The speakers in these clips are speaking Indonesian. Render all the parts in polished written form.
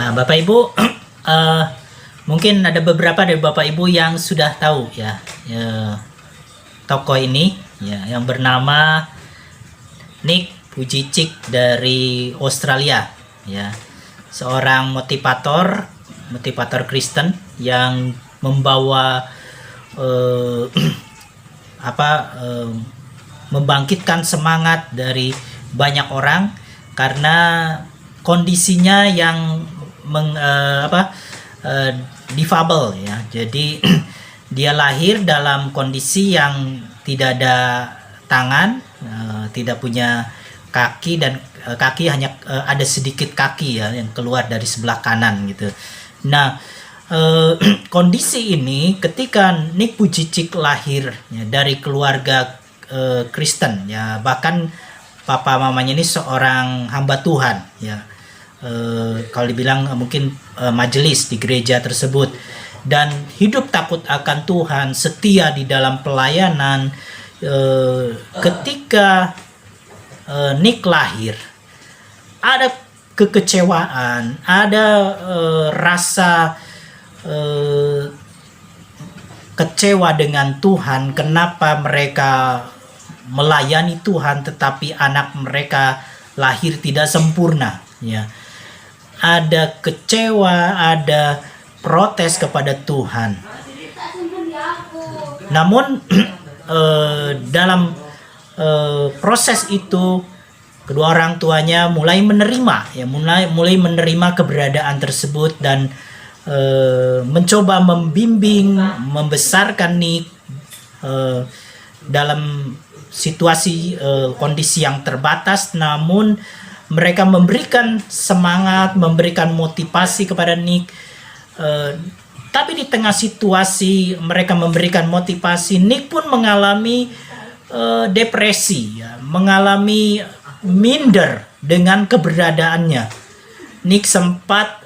Nah, Bapak Ibu, eh, mungkin ada beberapa dari Bapak Ibu yang sudah tahu ya, tokoh ini ya, yang bernama Nick Vujicic dari Australia ya. Seorang motivator Kristen yang membawa membangkitkan semangat dari banyak orang karena kondisinya yang difabel ya. Jadi dia lahir dalam kondisi yang tidak ada tangan, tidak punya kaki, dan kaki hanya ada sedikit kaki ya yang keluar dari sebelah kanan gitu. Nah, kondisi ini ketika Nick Vujicic lahir ya, dari keluarga Kristen ya, bahkan papa mamanya ini seorang hamba Tuhan ya, kalau dibilang mungkin majelis di gereja tersebut, dan hidup takut akan Tuhan, setia di dalam pelayanan. Ketika Nick lahir, ada kekecewaan, ada rasa kecewa dengan Tuhan. Kenapa mereka melayani Tuhan tetapi anak mereka lahir tidak sempurna ya. Ada kecewa, ada protes kepada Tuhan. Namun dalam proses itu kedua orang tuanya mulai menerima ya, mulai menerima keberadaan tersebut dan mencoba membimbing, membesarkan Nick dalam situasi kondisi yang terbatas. Namun mereka memberikan semangat, memberikan motivasi kepada Nick. Tapi di tengah situasi mereka memberikan motivasi, Nick pun mengalami depresi ya, mengalami minder dengan keberadaannya. Nick sempat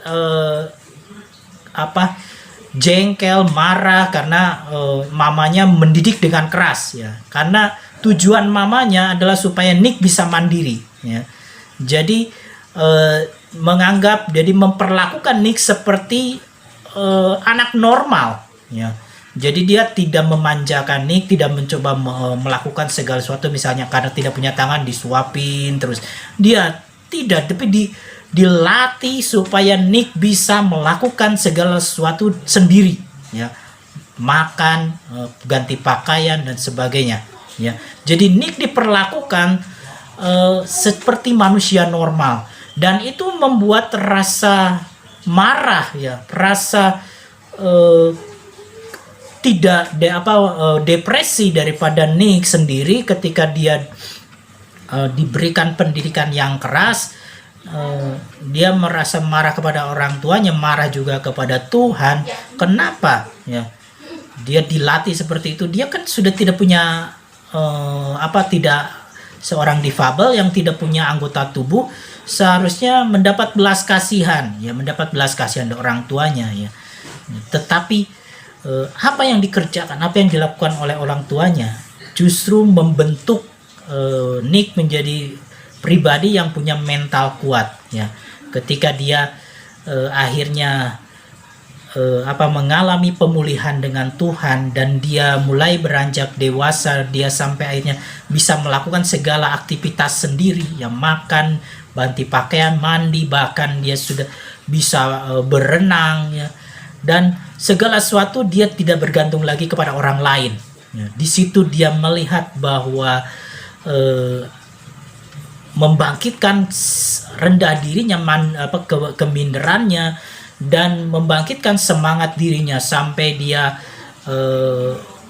jengkel, marah karena mamanya mendidik dengan keras ya, karena tujuan mamanya adalah supaya Nick bisa mandiri ya. Jadi memperlakukan Nick seperti anak normal ya. Jadi dia tidak memanjakan Nick, tidak mencoba melakukan segala sesuatu, misalnya karena tidak punya tangan disuapin terus. Dia tidak, tapi dilatih supaya Nick bisa melakukan segala sesuatu sendiri ya. Makan, ganti pakaian dan sebagainya ya. Jadi Nick diperlakukan seperti manusia normal, dan itu membuat rasa marah ya, rasa depresi daripada Nick sendiri ketika dia diberikan pendidikan yang keras. Dia merasa marah kepada orang tuanya, marah juga kepada Tuhan. Kenapa ya dia dilatih seperti itu? Dia kan sudah tidak punya tidak, seorang difabel yang tidak punya anggota tubuh seharusnya mendapat belas kasihan ya, mendapat belas kasihan dari orang tuanya ya. Tetapi apa yang dikerjakan, apa yang dilakukan oleh orang tuanya justru membentuk Nick menjadi pribadi yang punya mental kuat ya. Ketika dia akhirnya mengalami pemulihan dengan Tuhan dan dia mulai beranjak dewasa, dia sampai akhirnya bisa melakukan segala aktivitas sendiri ya, makan, ganti pakaian, mandi, bahkan dia sudah bisa berenang ya, dan segala sesuatu dia tidak bergantung lagi kepada orang lain ya. Di situ dia melihat bahwa membangkitkan rendah dirinya, keminderannya, dan membangkitkan semangat dirinya sampai dia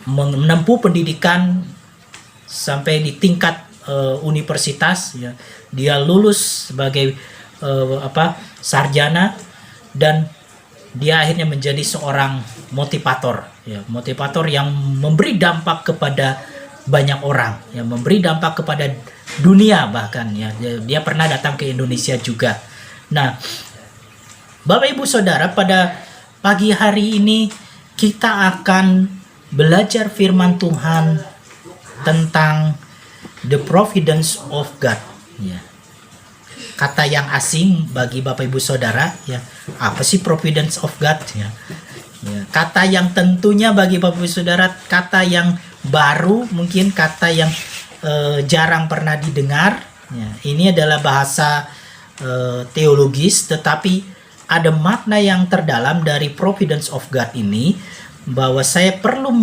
menempuh pendidikan sampai di tingkat universitas ya. Dia lulus sebagai sarjana, dan dia akhirnya menjadi seorang motivator ya, motivator yang memberi dampak kepada banyak orang ya, memberi dampak kepada dunia bahkan ya. Dia pernah datang ke Indonesia juga. Nah, Bapak Ibu Saudara, pada pagi hari ini kita akan belajar firman Tuhan tentang the providence of God ya. kata yang asing bagi Bapak Ibu Saudara ya. Apa sih providence of God ya? Ya, kata yang tentunya bagi Bapak Ibu Saudara kata yang baru, mungkin kata yang jarang pernah didengar ya. Ini adalah bahasa teologis, tetapi ada makna yang terdalam dari providence of God ini, bahwa saya perlu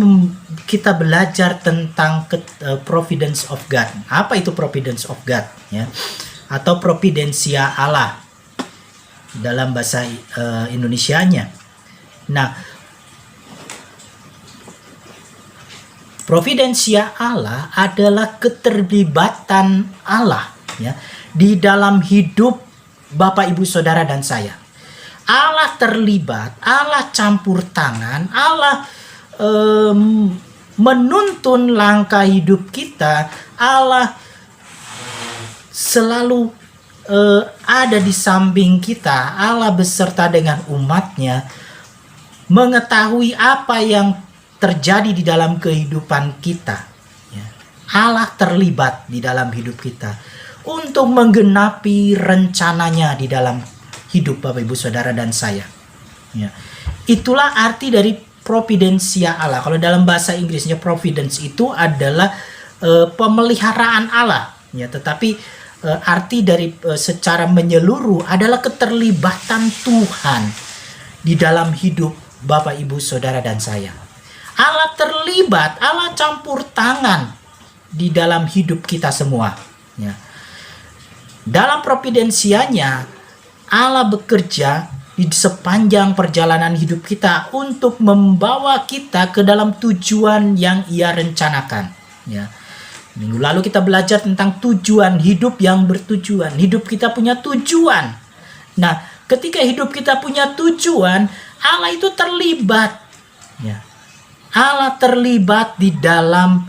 kita belajar tentang providence of God. Apa itu providence of God ya? Atau providensia Allah dalam bahasa Indonesianya. Nah, providensia Allah adalah keterlibatan Allah ya di dalam hidup Bapak Ibu Saudara dan saya. Allah terlibat, Allah campur tangan, Allah menuntun langkah hidup kita, Allah selalu ada di samping kita, Allah beserta dengan umatnya, mengetahui apa yang terjadi di dalam kehidupan kita. Allah terlibat di dalam hidup kita untuk menggenapi rencananya di dalam hidup Bapak Ibu Saudara dan saya. Itulah arti dari providensia Allah. Kalau dalam bahasa Inggrisnya providence itu adalah pemeliharaan Allah. Tetapi arti dari secara menyeluruh adalah keterlibatan Tuhan di dalam hidup Bapak Ibu Saudara dan saya. Allah terlibat, Allah campur tangan di dalam hidup kita semua. Dalam providensianya, Allah bekerja di sepanjang perjalanan hidup kita untuk membawa kita ke dalam tujuan yang Ia rencanakan. Minggu lalu kita belajar tentang tujuan hidup yang bertujuan. Hidup kita punya tujuan. Nah, ketika hidup kita punya tujuan, Allah itu terlibat. Allah terlibat di dalam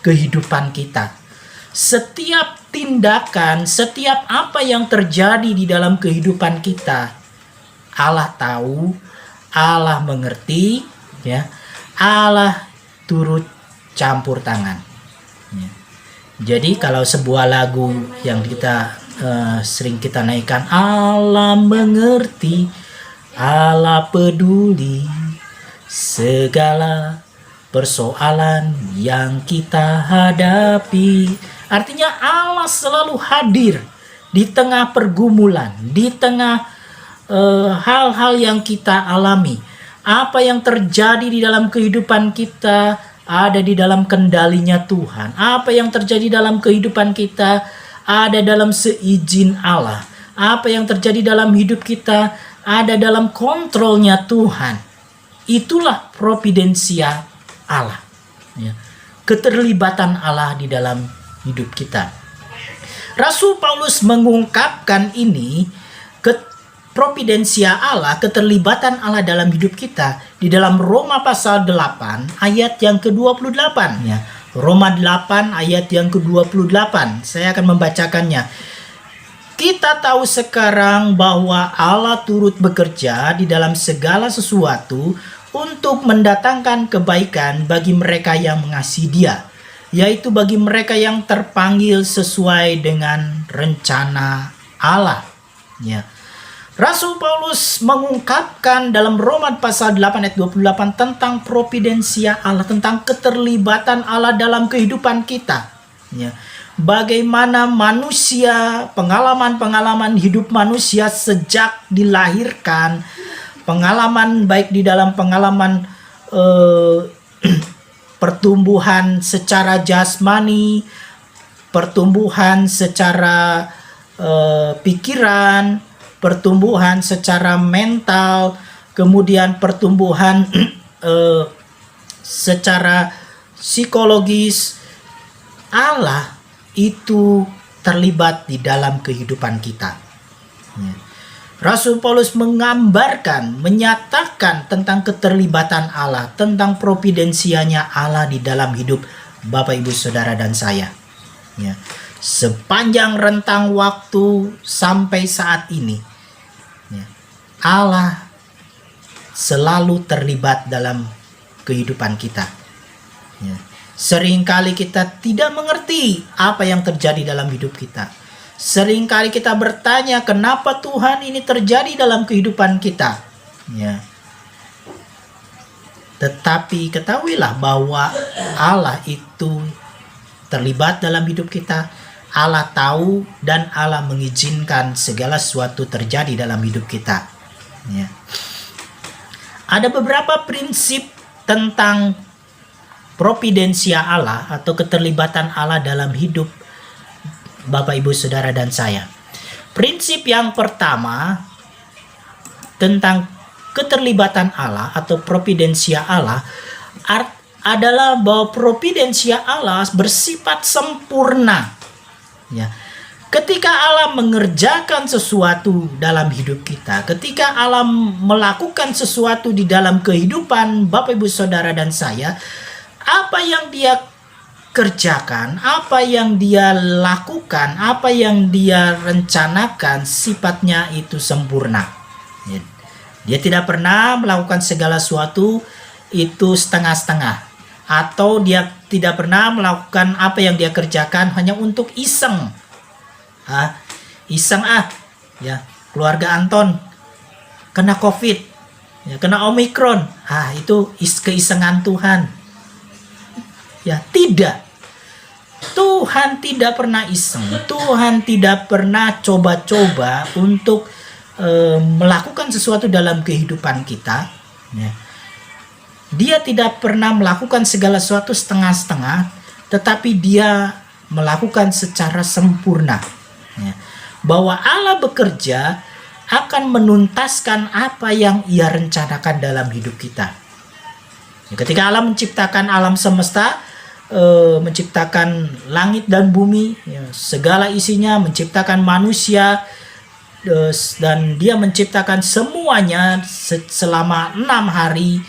kehidupan kita. Setiap tindakan, setiap apa yang terjadi di dalam kehidupan kita, Allah tahu, Allah mengerti, Allah turut campur tangan. Jadi kalau sebuah lagu yang kita sering kita naikkan, Allah mengerti, Allah peduli segala persoalan yang kita hadapi. Artinya Allah selalu hadir di tengah pergumulan, di tengah hal-hal yang kita alami. Apa yang terjadi di dalam kehidupan kita ada di dalam kendalinya Tuhan. Apa yang terjadi dalam kehidupan kita ada dalam seizin Allah. Apa yang terjadi dalam hidup kita ada dalam kontrolnya Tuhan. Itulah providensia Allah. Keterlibatan Allah di dalam hidup kita. Rasul Paulus mengungkapkan ini, providensia Allah, keterlibatan Allah dalam hidup kita di dalam Roma pasal 8 ayat yang ke-28 Roma 8 ayat yang ke-28. Saya akan membacakannya. Kita tahu sekarang bahwa Allah turut bekerja di dalam segala sesuatu untuk mendatangkan kebaikan bagi mereka yang mengasihi Dia, yaitu bagi mereka yang terpanggil sesuai dengan rencana Allah. Rasul Paulus mengungkapkan dalam Roma pasal 8 ayat 28 tentang providensia Allah, tentang keterlibatan Allah dalam kehidupan kita. Bagaimana manusia, pengalaman-pengalaman hidup manusia sejak dilahirkan, pengalaman baik di dalam pengalaman pertumbuhan secara jasmani, pertumbuhan secara pikiran, pertumbuhan secara mental, kemudian pertumbuhan secara psikologis. Allah itu terlibat di dalam kehidupan kita. Rasul Paulus menggambarkan, menyatakan tentang keterlibatan Allah, tentang providensianya Allah di dalam hidup Bapak Ibu Saudara dan saya. Sepanjang rentang waktu sampai saat ini, Allah selalu terlibat dalam kehidupan kita. Seringkali kita tidak mengerti apa yang terjadi dalam hidup kita. Seringkali kita bertanya, kenapa Tuhan ini terjadi dalam kehidupan kita? Ya. Tetapi ketahuilah bahwa Allah itu terlibat dalam hidup kita. Allah tahu dan Allah mengizinkan segala sesuatu terjadi dalam hidup kita. Ya. Ada beberapa prinsip tentang providensia Allah atau keterlibatan Allah dalam hidup Bapak, Ibu, Saudara, dan saya. Prinsip yang pertama tentang keterlibatan Allah atau providensia Allah adalah bahwa providensia Allah bersifat sempurna. Ya. Ketika Allah mengerjakan sesuatu dalam hidup kita, ketika Allah melakukan sesuatu di dalam kehidupan Bapak, Ibu, Saudara, dan saya, apa yang Dia kerjakan, apa yang Dia lakukan, apa yang Dia rencanakan, sifatnya itu sempurna. Ya. Dia tidak pernah melakukan segala sesuatu itu setengah-setengah, atau Dia tidak pernah melakukan apa yang Dia kerjakan hanya untuk iseng. Ya, keluarga Anton kena COVID, ya, kena Omikron, itu keisengan Tuhan. Ya, tidak. Tuhan tidak pernah iseng. Tuhan tidak pernah coba-coba untuk melakukan sesuatu dalam kehidupan kita. Ya. Dia tidak pernah melakukan segala sesuatu setengah-setengah, tetapi Dia melakukan secara sempurna. Ya. Bahwa Allah bekerja akan menuntaskan apa yang Ia rencanakan dalam hidup kita. Ya, ketika Allah menciptakan alam semesta, menciptakan langit dan bumi, ya, segala isinya, menciptakan manusia, dan Dia menciptakan semuanya selama 6 hari.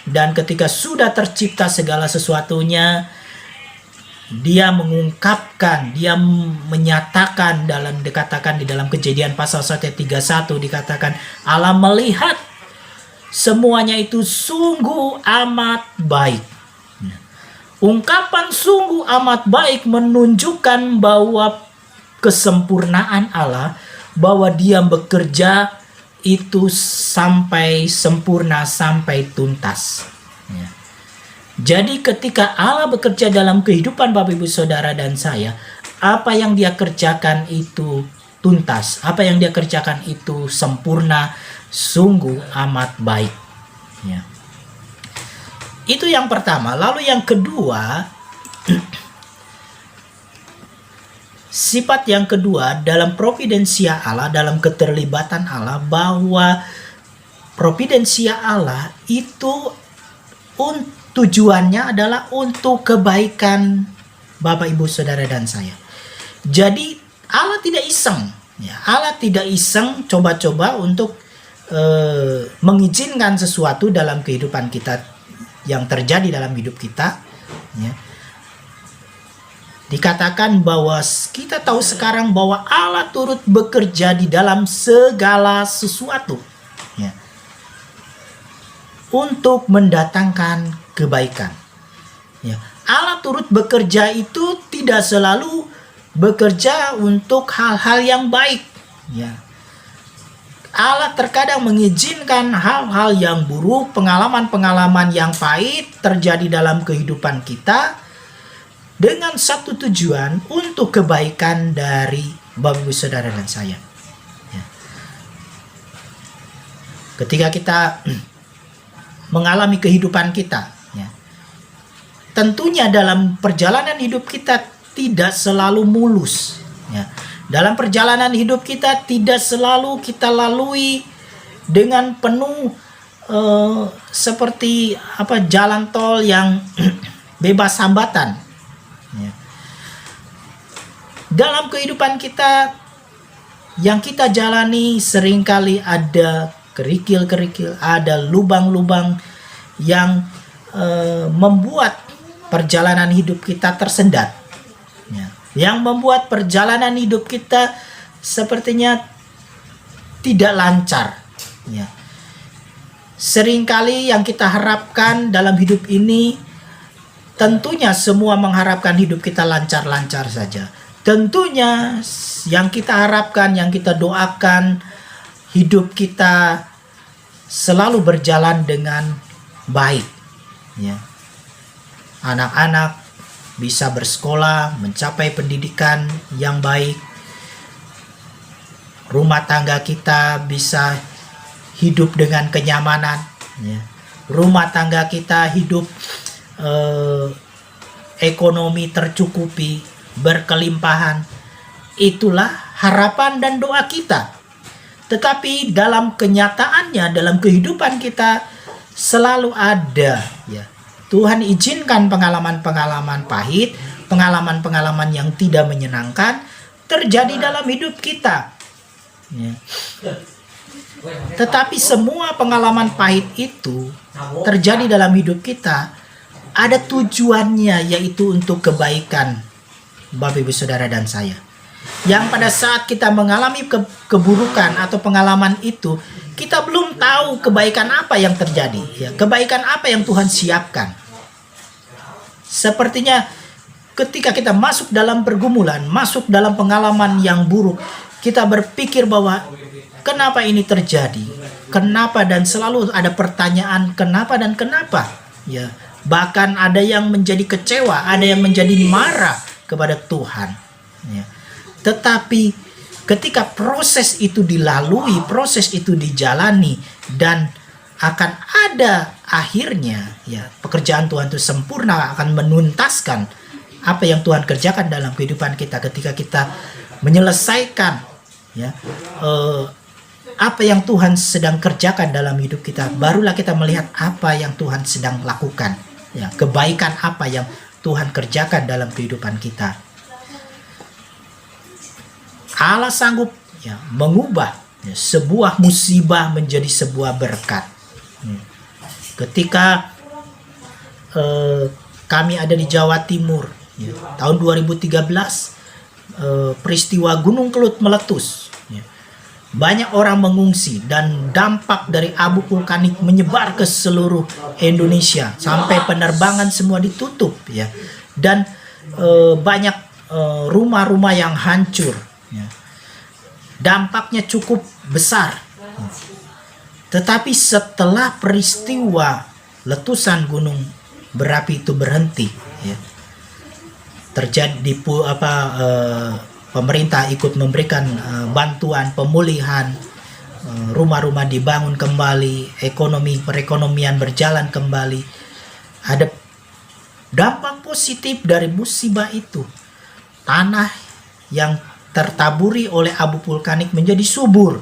Dan ketika sudah tercipta segala sesuatunya, Dia mengungkapkan, Dia menyatakan, dikatakan di dalam Kejadian pasal 1 ayat 31, dikatakan Allah melihat semuanya itu sungguh amat baik. Ungkapan sungguh amat baik menunjukkan bahwa kesempurnaan Allah, bahwa Dia bekerja itu sampai sempurna, sampai tuntas. Ya. Jadi ketika Allah bekerja dalam kehidupan Bapak, Ibu, Saudara, dan saya, apa yang Dia kerjakan itu tuntas, apa yang Dia kerjakan itu sempurna, sungguh amat baik. Ya. Itu yang pertama. Lalu yang kedua, sifat yang kedua dalam providensia Allah, dalam keterlibatan Allah, bahwa providensia Allah itu tujuannya adalah untuk kebaikan Bapak, Ibu, Saudara, dan saya. Jadi Allah tidak iseng, ya. Allah tidak iseng coba-coba untuk mengizinkan sesuatu dalam kehidupan kita yang terjadi dalam hidup kita. Ya. Dikatakan bahwa kita tahu sekarang bahwa Allah turut bekerja di dalam segala sesuatu, ya, untuk mendatangkan kebaikan. Ya. Allah turut bekerja itu tidak selalu bekerja untuk hal-hal yang baik. Ya. Allah terkadang mengizinkan hal-hal yang buruk, pengalaman-pengalaman yang pahit terjadi dalam kehidupan kita dengan satu tujuan, untuk kebaikan dari Bapak, Ibu, Saudara, dan saya. Ya. Ketika kita mengalami kehidupan kita, ya, tentunya dalam perjalanan hidup kita tidak selalu mulus. Ya. Dalam perjalanan hidup kita tidak selalu kita lalui dengan penuh seperti jalan tol yang bebas hambatan. Ya. Dalam kehidupan kita yang kita jalani seringkali ada kerikil-kerikil, ada lubang-lubang yang membuat perjalanan hidup kita tersendat. Ya. Yang membuat perjalanan hidup kita sepertinya tidak lancar. Ya. Seringkali yang kita harapkan dalam hidup ini, tentunya semua mengharapkan hidup kita lancar-lancar saja. tentunya yang kita harapkan, yang kita doakan, hidup kita selalu berjalan dengan baik. Ya. Anak-anak bisa bersekolah, mencapai pendidikan yang baik. Rumah tangga kita bisa hidup dengan kenyamanan. Ya. Rumah tangga kita hidup ekonomi tercukupi, berkelimpahan. Itulah harapan dan doa kita. Tetapi dalam kenyataannya, dalam kehidupan kita selalu ada, ya, Tuhan izinkan pengalaman-pengalaman pahit, pengalaman-pengalaman yang tidak menyenangkan terjadi dalam hidup kita. Ya. Tetapi semua pengalaman pahit itu terjadi dalam hidup kita ada tujuannya, yaitu untuk kebaikan Bapak Ibu Saudara dan saya. Yang pada saat kita mengalami keburukan atau pengalaman itu, kita belum tahu kebaikan apa yang terjadi, ya, kebaikan apa yang Tuhan siapkan. Sepertinya ketika kita masuk dalam pergumulan, masuk dalam pengalaman yang buruk, kita berpikir bahwa kenapa ini terjadi? Kenapa? Dan selalu ada pertanyaan kenapa dan kenapa. Ya, bahkan ada yang menjadi kecewa, ada yang menjadi marah kepada Tuhan. Ya. Tetapi ketika proses itu dilalui, proses itu dijalani, dan akan ada akhirnya, ya, pekerjaan Tuhan itu sempurna, akan menuntaskan apa yang Tuhan kerjakan dalam kehidupan kita. Ketika kita menyelesaikan, ya, apa yang Tuhan sedang kerjakan dalam hidup kita, barulah kita melihat apa yang Tuhan sedang lakukan, ya, kebaikan apa yang Tuhan kerjakan dalam kehidupan kita. Allah sanggup, ya, mengubah, ya, sebuah musibah menjadi sebuah berkat. Ketika kami ada di Jawa Timur, ya, tahun 2013, peristiwa Gunung Kelut meletus. Ya. Banyak orang mengungsi dan dampak dari abu vulkanik menyebar ke seluruh Indonesia sampai penerbangan semua ditutup, ya. Dan banyak rumah-rumah yang hancur. Ya. Dampaknya cukup besar. Tetapi setelah peristiwa letusan gunung berapi itu berhenti, ya, terjadi pemerintah ikut memberikan bantuan pemulihan, rumah-rumah dibangun kembali, perekonomian berjalan kembali. Ada dampak positif dari musibah itu. Tanah yang tertaburi oleh abu vulkanik menjadi subur,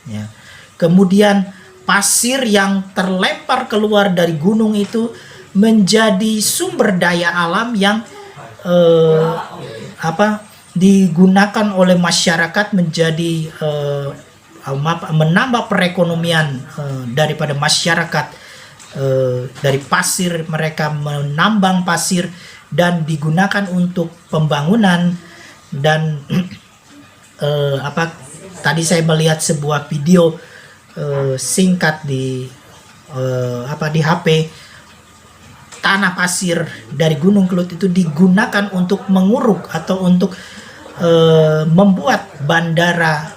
ya. Kemudian pasir yang terlempar keluar dari gunung itu menjadi sumber daya alam yang digunakan oleh masyarakat menjadi menambah perekonomian daripada masyarakat. Dari pasir mereka menambang pasir dan digunakan untuk pembangunan. Dan tadi saya melihat sebuah video singkat di HP. Tanah pasir dari Gunung Kelut itu digunakan untuk menguruk atau untuk membuat bandara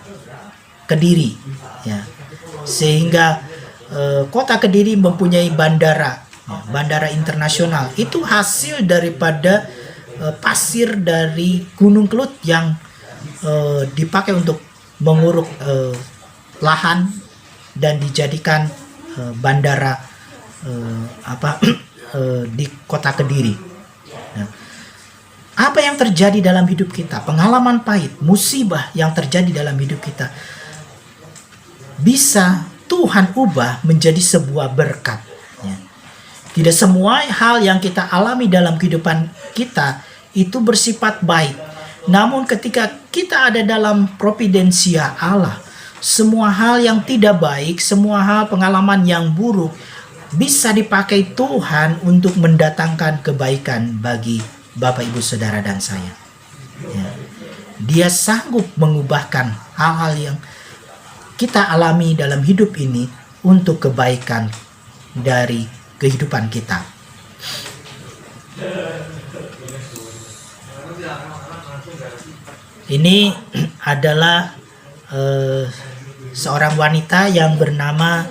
Kediri, ya. Sehingga kota Kediri mempunyai bandara, ya, bandara internasional. Itu hasil daripada pasir dari Gunung Kelut yang dipakai untuk menguruk lahan dan dijadikan bandara di kota Kediri. Nah, apa yang terjadi dalam hidup kita, pengalaman pahit, musibah yang terjadi dalam hidup kita, bisa Tuhan ubah menjadi sebuah berkat. Ya. Tidak semua hal yang kita alami dalam kehidupan kita itu bersifat baik. Namun ketika kita ada dalam providensia Allah, semua hal yang tidak baik, semua hal pengalaman yang buruk bisa dipakai Tuhan untuk mendatangkan kebaikan bagi Bapak, Ibu, Saudara, dan saya. Ya. Dia sanggup mengubahkan hal-hal yang kita alami dalam hidup ini untuk kebaikan dari kehidupan kita. Ini adalah seorang wanita yang bernama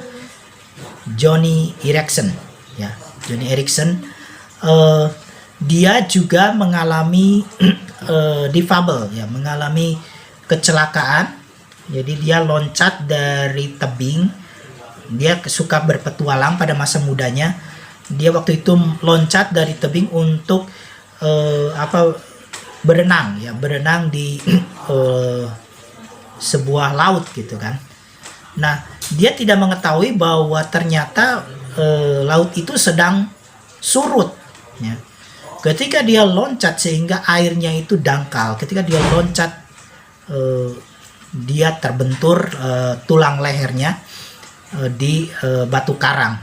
Joni Eareckson, ya. Joni Eareckson, dia juga mengalami difabel, ya, mengalami kecelakaan. Jadi dia loncat dari tebing. Dia suka berpetualang pada masa mudanya. Dia waktu itu loncat dari tebing untuk berenang, ya, berenang di sebuah laut gitu kan. Nah, dia tidak mengetahui bahwa ternyata laut itu sedang surut, ya. Ketika dia loncat sehingga airnya itu dangkal, ketika dia loncat dia terbentur tulang lehernya di batu karang,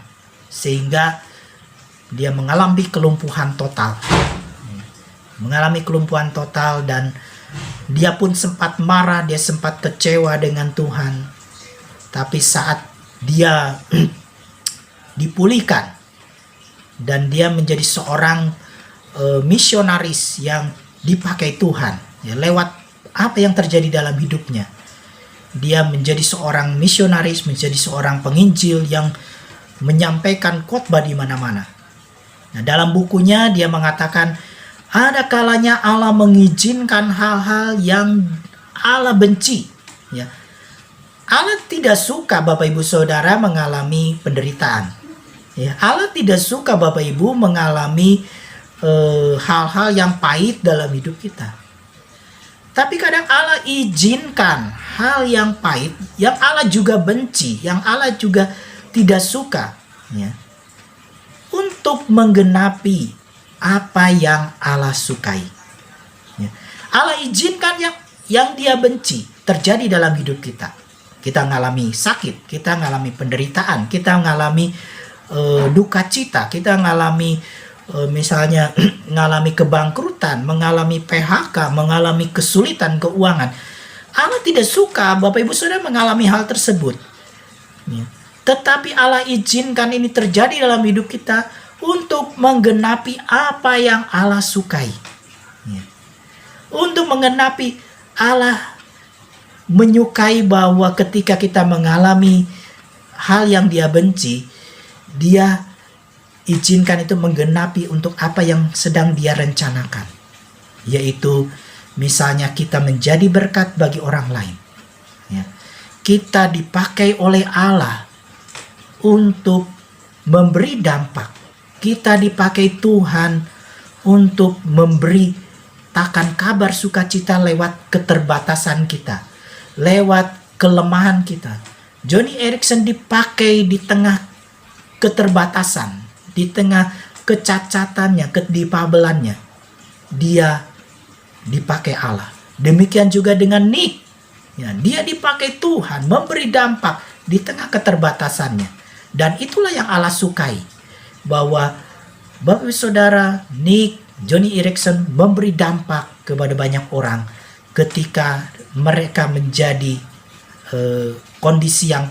sehingga dia mengalami kelumpuhan total. Dan dia pun sempat marah, dia sempat kecewa dengan Tuhan. Tapi saat dia dipulihkan dan dia menjadi seorang misionaris yang dipakai Tuhan, ya, lewat apa yang terjadi dalam hidupnya, dia menjadi seorang misionaris, menjadi seorang penginjil yang menyampaikan khotbah di mana-mana. Nah, dalam bukunya dia mengatakan, ada kalanya Allah mengizinkan hal-hal yang Allah benci, ya. Allah tidak suka Bapak Ibu Saudara mengalami penderitaan, ya. Allah tidak suka Bapak Ibu mengalami hal-hal yang pahit dalam hidup kita. Tapi kadang Allah izinkan hal yang pahit, yang Allah juga benci, yang Allah juga tidak suka, ya, untuk menggenapi apa yang Allah sukai, ya. Allah izinkan yang dia benci terjadi dalam hidup kita. Kita ngalami sakit, kita ngalami penderitaan, kita ngalami duka cita, kita ngalami misalnya ngalami kebangkrutan, mengalami PHK, mengalami kesulitan keuangan. Allah tidak suka Bapak Ibu Saudara mengalami hal tersebut, ya. Tetapi Allah izinkan ini terjadi dalam hidup kita untuk menggenapi apa yang Allah sukai, ya. Untuk menggenapi, Allah menyukai bahwa ketika kita mengalami hal yang dia benci, dia izinkan itu menggenapi untuk apa yang sedang dia rencanakan, yaitu misalnya kita menjadi berkat bagi orang lain, ya. Kita dipakai oleh Allah untuk memberi dampak. Kita dipakai Tuhan untuk memberitakan kabar sukacita lewat keterbatasan kita, lewat kelemahan kita. Joni Eareckson dipakai di tengah keterbatasan, di tengah kecacatannya, kedifabelannya. Dia dipakai Allah. Demikian juga dengan Nick, ya, dia dipakai Tuhan memberi dampak di tengah keterbatasannya. Dan itulah yang Allah sukai, bahwa Bapak Ibu Saudara, Nick, Joni Eareckson memberi dampak kepada banyak orang ketika mereka menjadi kondisi yang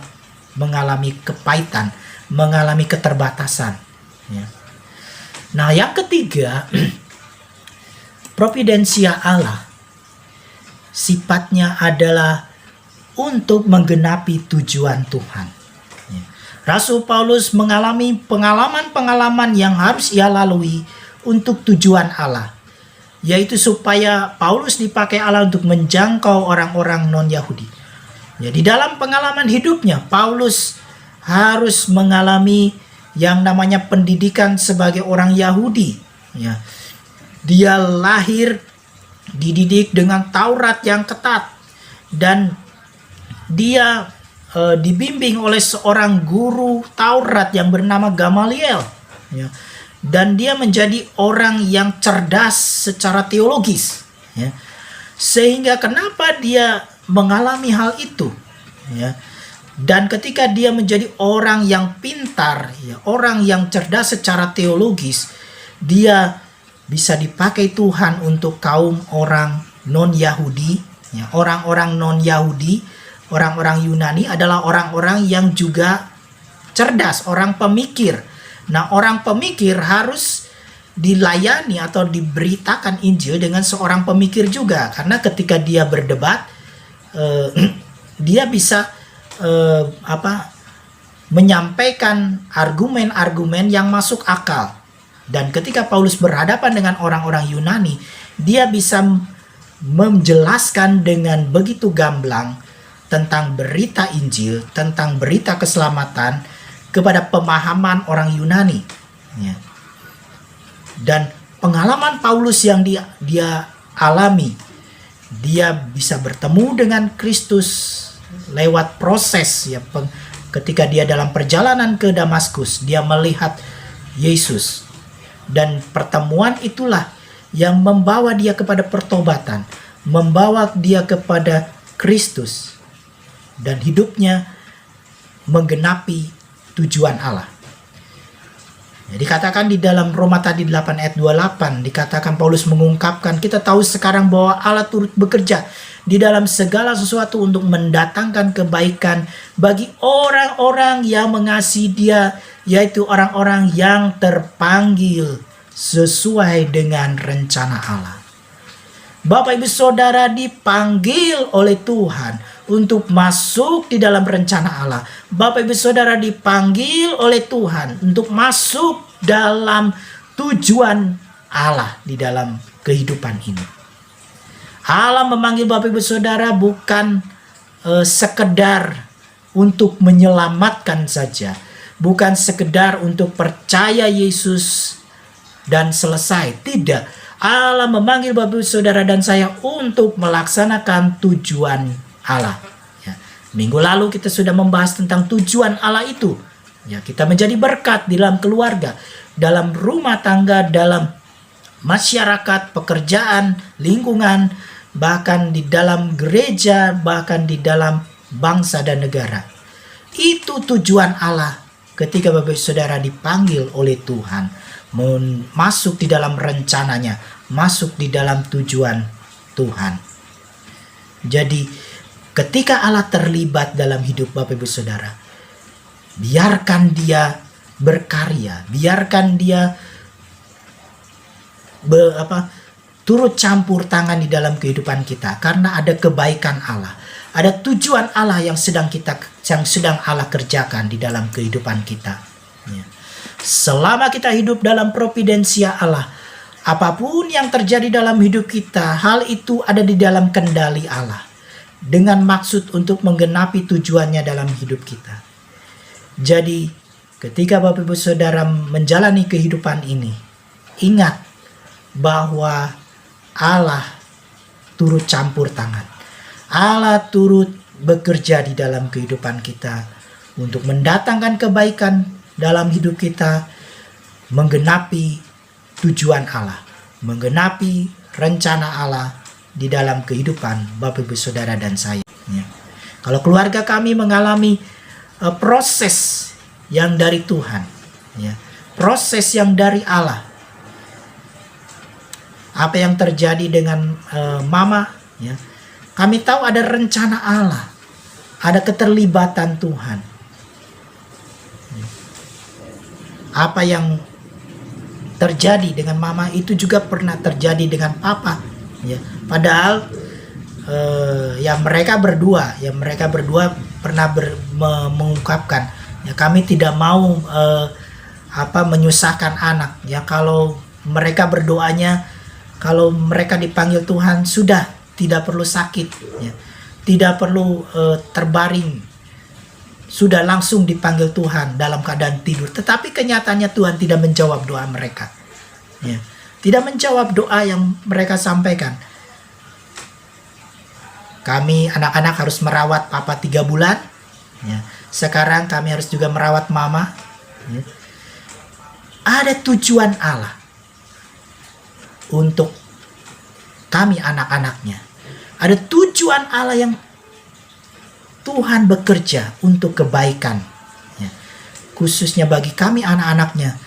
mengalami kepahitan, mengalami keterbatasan, ya. Nah, yang ketiga, providensia Allah sifatnya adalah untuk menggenapi tujuan Tuhan. Rasul Paulus mengalami pengalaman-pengalaman yang harus ia lalui untuk tujuan Allah, yaitu supaya Paulus dipakai Allah untuk menjangkau orang-orang non-Yahudi. Jadi dalam pengalaman hidupnya, Paulus harus mengalami yang namanya pendidikan sebagai orang Yahudi, ya. Dia lahir dididik dengan Taurat yang ketat, dan dia dibimbing oleh seorang guru Taurat yang bernama Gamaliel, ya. Dan dia menjadi orang yang cerdas secara teologis, ya. Sehingga kenapa dia mengalami hal itu, ya. Dan ketika dia menjadi orang yang pintar, ya, orang yang cerdas secara teologis, dia bisa dipakai Tuhan untuk kaum orang non-Yahudi, ya. Orang-orang non-Yahudi, orang-orang Yunani adalah orang-orang yang juga cerdas, orang pemikir. Nah, orang pemikir harus dilayani atau diberitakan Injil dengan seorang pemikir juga, karena ketika dia berdebat dia bisa menyampaikan argumen-argumen yang masuk akal. Dan ketika Paulus berhadapan dengan orang-orang Yunani, dia bisa menjelaskan dengan begitu gamblang tentang berita Injil, tentang berita keselamatan kepada pemahaman orang Yunani. Ya. Dan pengalaman Paulus yang dia alami, dia bisa bertemu dengan Kristus lewat proses, ya, ketika dia dalam perjalanan ke Damaskus, dia melihat Yesus. Dan pertemuan itulah yang membawa dia kepada pertobatan, membawa dia kepada Kristus, dan hidupnya menggenapi tujuan Allah. Jadi dikatakan di dalam Roma tadi 8 ayat 28, dikatakan Paulus mengungkapkan, kita tahu sekarang bahwa Allah turut bekerja di dalam segala sesuatu untuk mendatangkan kebaikan bagi orang-orang yang mengasihi Dia, yaitu orang-orang yang terpanggil sesuai dengan rencana Allah. Bapak Ibu Saudara dipanggil oleh Tuhan untuk masuk di dalam rencana Allah. Bapak Ibu Saudara dipanggil oleh Tuhan untuk masuk dalam tujuan Allah di dalam kehidupan ini. Allah memanggil Bapak Ibu Saudara bukan sekedar untuk menyelamatkan saja, bukan sekedar untuk percaya Yesus dan selesai. Tidak. Allah memanggil Bapak Ibu Saudara dan saya untuk melaksanakan tujuan Allah. Ya. Minggu lalu kita sudah membahas tentang tujuan Allah itu. Ya, kita menjadi berkat di dalam keluarga, dalam rumah tangga, dalam masyarakat, pekerjaan, lingkungan, bahkan di dalam gereja, bahkan di dalam bangsa dan negara. Itu tujuan Allah ketika Bapak Ibu Saudara dipanggil oleh Tuhan, masuk di dalam rencananya, masuk di dalam tujuan Tuhan. Jadi ketika Allah terlibat dalam hidup Bapak Ibu Saudara, biarkan Dia berkarya, biarkan Dia turut campur tangan di dalam kehidupan kita, karena ada kebaikan Allah, ada tujuan Allah yang sedang Allah kerjakan di dalam kehidupan kita. Ya. Selama kita hidup dalam providensia Allah, apapun yang terjadi dalam hidup kita, hal itu ada di dalam kendali Allah, dengan maksud untuk menggenapi tujuannya dalam hidup kita. Jadi ketika Bapak Ibu Saudara menjalani kehidupan ini, ingat bahwa Allah turut campur tangan. Allah turut bekerja di dalam kehidupan kita untuk mendatangkan kebaikan dalam hidup kita, menggenapi tujuan Allah, menggenapi rencana Allah di dalam kehidupan Bapak Ibu Saudara dan saya. Ya. Kalau keluarga kami mengalami proses yang dari Tuhan, ya, proses yang dari Allah. Apa yang terjadi dengan mama, ya, kami tahu ada rencana Allah, ada keterlibatan Tuhan. Apa yang terjadi dengan mama itu juga pernah terjadi dengan papa, ya. Padahal ya mereka berdua pernah mengungkapkan, ya, kami tidak mau menyusahkan anak, ya. Kalau mereka berdoanya, kalau mereka dipanggil Tuhan, sudah tidak perlu sakit, ya. Tidak perlu terbaring, sudah langsung dipanggil Tuhan dalam keadaan tidur. Tetapi kenyataannya Tuhan tidak menjawab doa mereka, ya. Tidak menjawab doa yang mereka sampaikan. Kami anak-anak harus merawat papa 3 bulan, ya. Sekarang kami harus juga merawat mama, ya. Ada tujuan Allah untuk kami anak-anaknya. Ada tujuan Allah yang Tuhan bekerja untuk kebaikan, ya. Khususnya bagi kami anak-anaknya,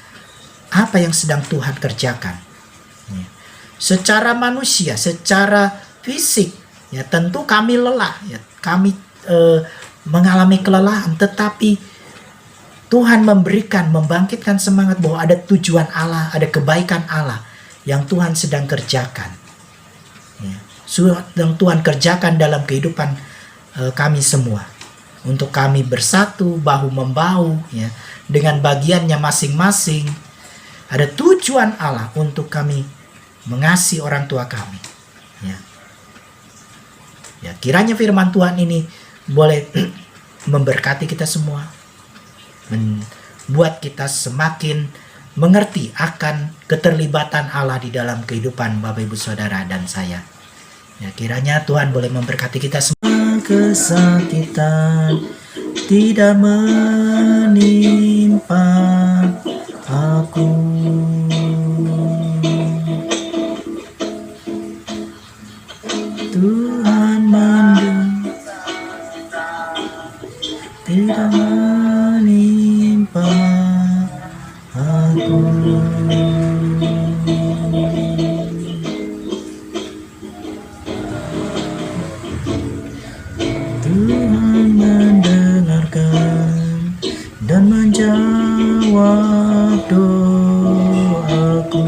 apa yang sedang Tuhan kerjakan, ya. Secara manusia, secara fisik, ya, tentu kami lelah, ya. Kami mengalami kelelahan, tetapi Tuhan membangkitkan semangat bahwa ada tujuan Allah, ada kebaikan Allah yang Tuhan sedang kerjakan. Ya, yang Tuhan kerjakan dalam kehidupan kami semua. Untuk kami bersatu, bahu-membahu, ya, dengan bagiannya masing-masing. Ada tujuan Allah untuk kami mengasihi orang tua kami. Ya, ya, kiranya firman Tuhan ini boleh memberkati kita semua, membuat kita semakin mengerti akan keterlibatan Allah di dalam kehidupan Bapak Ibu Saudara dan saya. Ya, kiranya Tuhan boleh memberkati kita semua. Kesakitan tidak menimpa aku. Tuhan tidak menimpa aku. Tuhan mendengarkan dan menjawab doaku.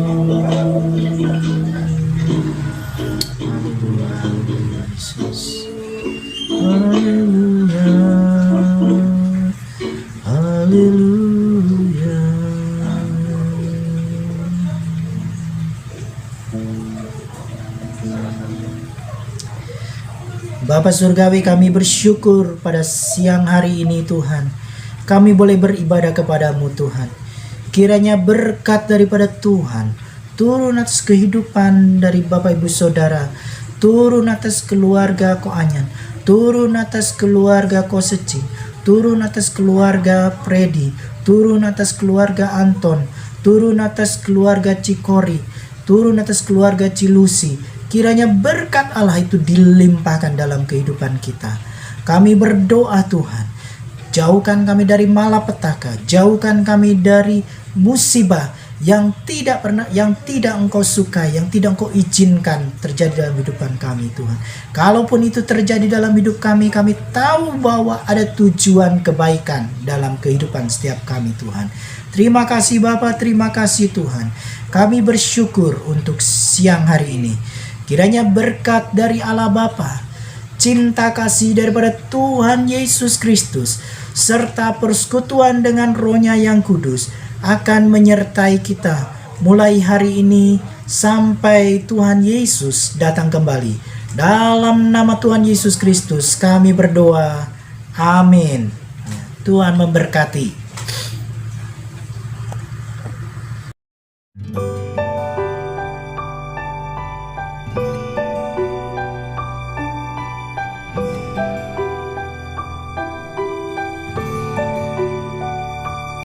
Haleluya, Yesus. Haleluya. Haleluya. Bapa Surgawi, kami bersyukur pada siang hari ini Tuhan. Kami boleh beribadah kepadamu Tuhan. Kiranya berkat daripada Tuhan turun atas kehidupan dari Bapak Ibu Saudara. Turun atas keluarga Ko Anyan. Turun atas keluarga Ko Seci. Turun atas keluarga Freddy. Turun atas keluarga Anton. Turun atas keluarga Cikori. Turun atas keluarga Cilusi. Kiranya berkat Allah itu dilimpahkan dalam kehidupan kita. Kami berdoa Tuhan, jauhkan kami dari malapetaka, jauhkan kami dari musibah yang tidak Engkau sukai, yang tidak Engkau izinkan terjadi dalam kehidupan kami Tuhan. Kalaupun itu terjadi dalam hidup kami tahu bahwa ada tujuan kebaikan dalam kehidupan setiap kami Tuhan. Terima kasih Bapa, terima kasih Tuhan. Kami bersyukur untuk siang hari ini. Kiranya berkat dari Allah Bapa, cinta kasih daripada Tuhan Yesus Kristus, serta persekutuan dengan Roh-Nya yang kudus akan menyertai kita mulai hari ini sampai Tuhan Yesus datang kembali. Dalam nama Tuhan Yesus Kristus kami berdoa. Amin. Tuhan memberkati.